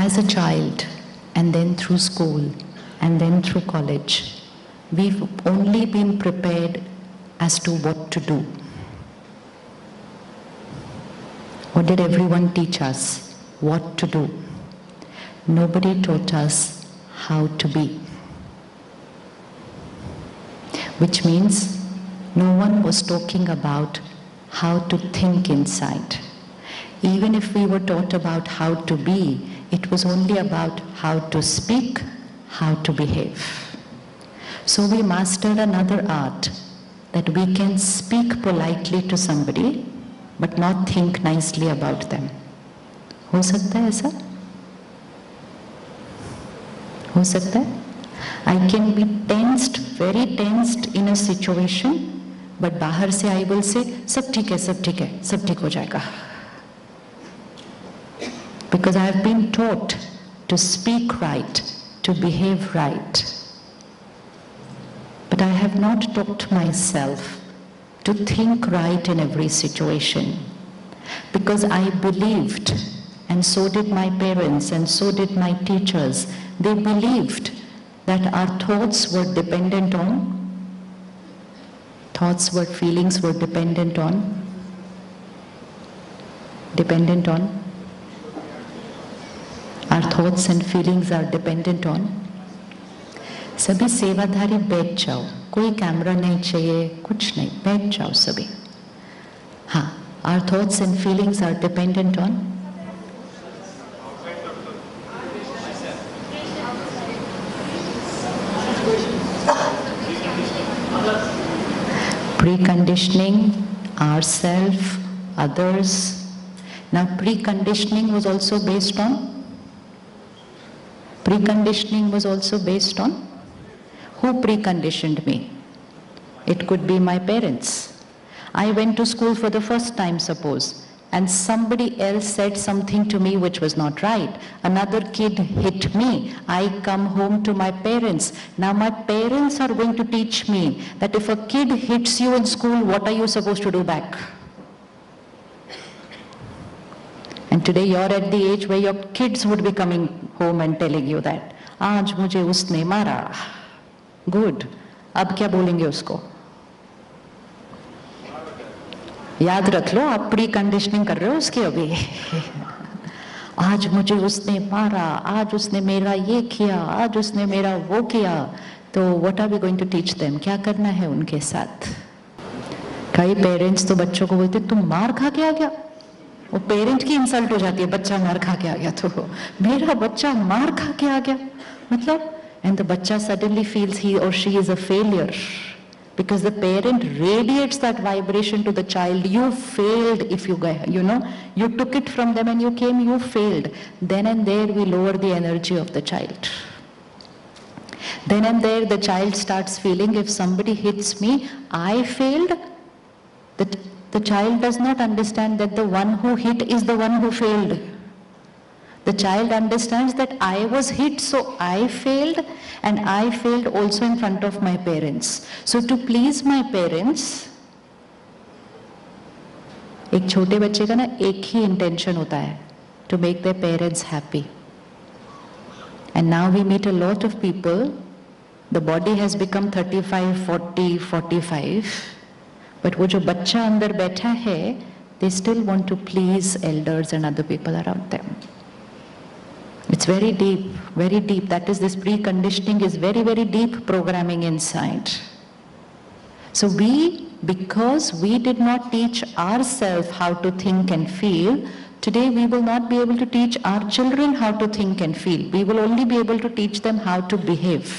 As a child, and then through school, and then through college, we've only been prepared as to what to do. What did everyone teach us? What to do. Nobody taught us how to be. Which means no one was talking about how to think inside. Even if we were taught about how to be, it was only about how to speak, how to behave. So we mastered another art, that we can speak politely to somebody, but not think nicely about them. हो सकता है ऐसा? हो सकता है? I can be tensed, very tensed in a situation, but बाहर से I will say, सब ठीक है, सब ठीक है, सब ठीक हो जाएगा. Because I have been taught to speak right, to behave right. But I have not taught myself to think right in every situation. Because I believed, and so did my parents, and so did my teachers, they believed that our thoughts were dependent on, feelings were dependent on, our thoughts and feelings are dependent on. सभी सेवाधारी बैठ जाओ, कोई camera नहीं चाहिए, कुछ नहीं, बैठ जाओ सभी. हाँ, our thoughts and feelings are dependent on. Preconditioning ourselves, others. Now preconditioning was also based on? Preconditioning was also based on? Who preconditioned me? It could be my parents. I went to school for the first time, suppose, and somebody else said something to me which was not right. Another kid hit me. I come home to my parents. Now my parents are going to teach me that if a kid hits you in school, what are you supposed to do back? And today you're at the age where your kids would be coming home and telling you that, आज मुझे उसने मारा. Good. अब क्या बोलेंगे उसको? याद रख लो, आप प्री कंडीशनिंग कर रहे हो उसकी अभी. आज मुझे उसने मारा, आज उसने मेरा ये किया, आज उसने मेरा वो किया. तो what are we going to teach them? क्या करना है उनके साथ? कई पेरेंट्स तो बच्चों को बोलते तुम मार खा के आ गया. वो पेरेंट की इंसल्ट हो जाती है, बच्चा मार खा के आ गया तो मेरा बच्चा मार खा के आ गया मतलब. And the bacha suddenly feels he or she is a failure. Because the parent radiates that vibration to the child. You failed if you took it from them and you came, you failed. Then and there we lower the energy of the child. Then and there the child starts feeling, if somebody hits me, I failed. The child does not understand that the one who hit is the one who failed. The child understands that I was hit, so I failed, and I failed also in front of my parents. So to please my parents, एक छोटे बच्चे का ना एक ही intention होता है, to make their parents happy. And now we meet a lot of people, the body has become 35, 40, 45, but वो जो बच्चा अंदर बैठा है, they still want to please elders and other people around them. It's very deep, very deep. That is, this preconditioning is very, very deep programming inside. So because we did not teach ourselves how to think and feel, today we will not be able to teach our children how to think and feel. We will only be able to teach them how to behave.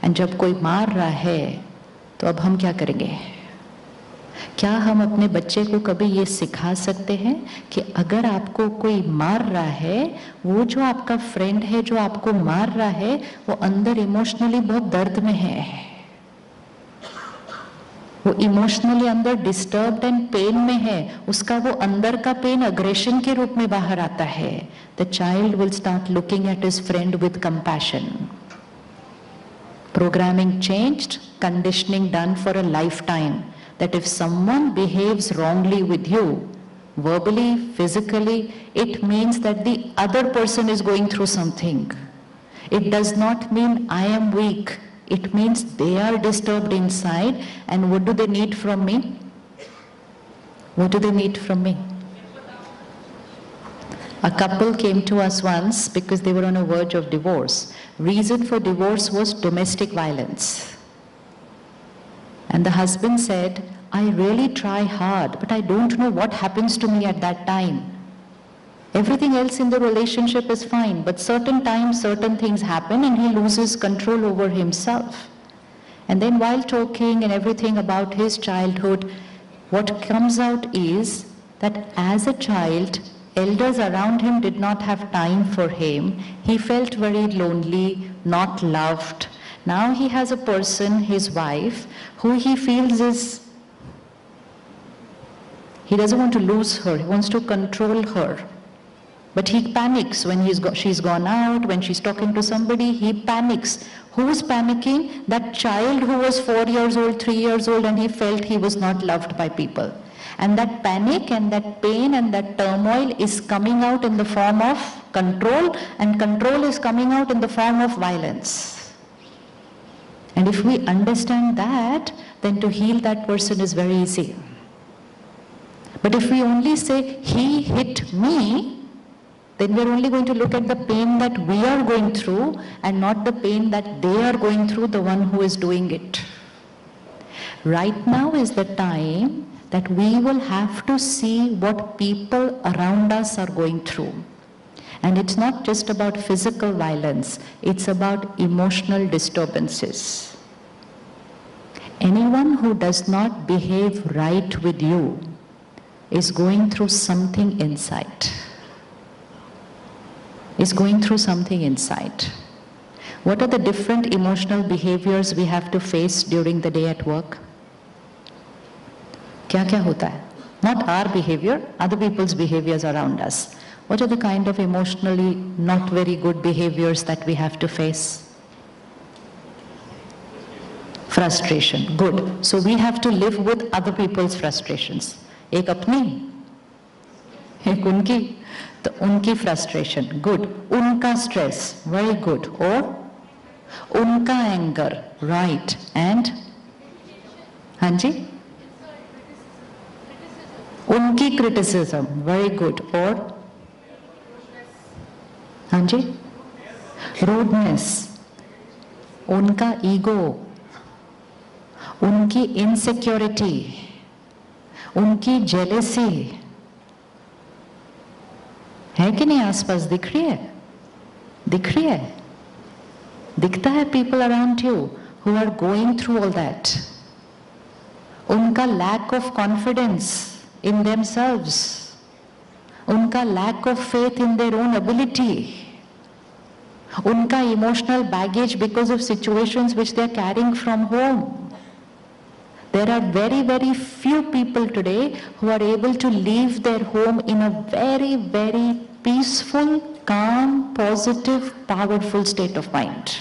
And जब कोई मार रहा है, तो अब हम क्या करेंगे? क्या हम अपने बच्चे को कभी ये सिखा सकते हैं कि अगर आपको कोई मार रहा है, वो जो आपका फ्रेंड है जो आपको मार रहा है, वो अंदर इमोशनली बहुत दर्द में है, वो इमोशनली अंदर डिस्टर्ब्ड एंड पेन में है, उसका वो अंदर का पेन अग्रेशन के रूप में बाहर आता है. The child will start looking at his friend with compassion. Programming changed, conditioning done for a lifetime. That if someone behaves wrongly with you, verbally, physically, it means that the other person is going through something. It does not mean I am weak. It means they are disturbed inside, and what do they need from me? What do they need from me? A couple came to us once because they were on a verge of divorce. Reason for divorce was domestic violence. And the husband said, I really try hard, but I don't know what happens to me at that time. Everything else in the relationship is fine, but certain times, certain things happen and he loses control over himself. And then while talking and everything about his childhood, what comes out is that as a child, elders around him did not have time for him. He felt very lonely, not loved. Now he has a person, his wife, who he feels he doesn't want to lose her, he wants to control her. But he panics when she's gone out, when she's talking to somebody, he panics. Who's panicking? That child who was 4 years old, 3 years old, and he felt he was not loved by people. And that panic and that pain and that turmoil is coming out in the form of control, and control is coming out in the form of violence. And if we understand that, then to heal that person is very easy. But if we only say, he hit me, then we're only going to look at the pain that we are going through and not the pain that they are going through, the one who is doing it. Right now is the time that we will have to see what people around us are going through. And it's not just about physical violence, it's about emotional disturbances. Anyone who does not behave right with you is going through something inside. Is going through something inside. What are the different emotional behaviors we have to face during the day at work? Kya hota hai? Not our behavior, other people's behaviors around us. What are the kind of emotionally not very good behaviors that we have to face? Frustration. Good. So we have to live with other people's frustrations. Ek apni, ek unki. तो उनकी frustration, good. उनका stress, very good. और उनका anger, right. And हाँ जी, उनकी criticism, very good. और हाँ जी, rudeness, उनका ईगो, उनकी इनसिक्योरिटी, उनकी जेलेसी. है कि नहीं? आसपास दिख रही है? दिख रही है? दिखता है people around you who are going through all that. उनका lack of confidence in themselves, उनका lack of faith in their own ability, उनका emotional baggage because of situations which they are carrying from home. There are very, very few people today who are able to leave their home in a very peaceful, calm, positive, powerful state of mind.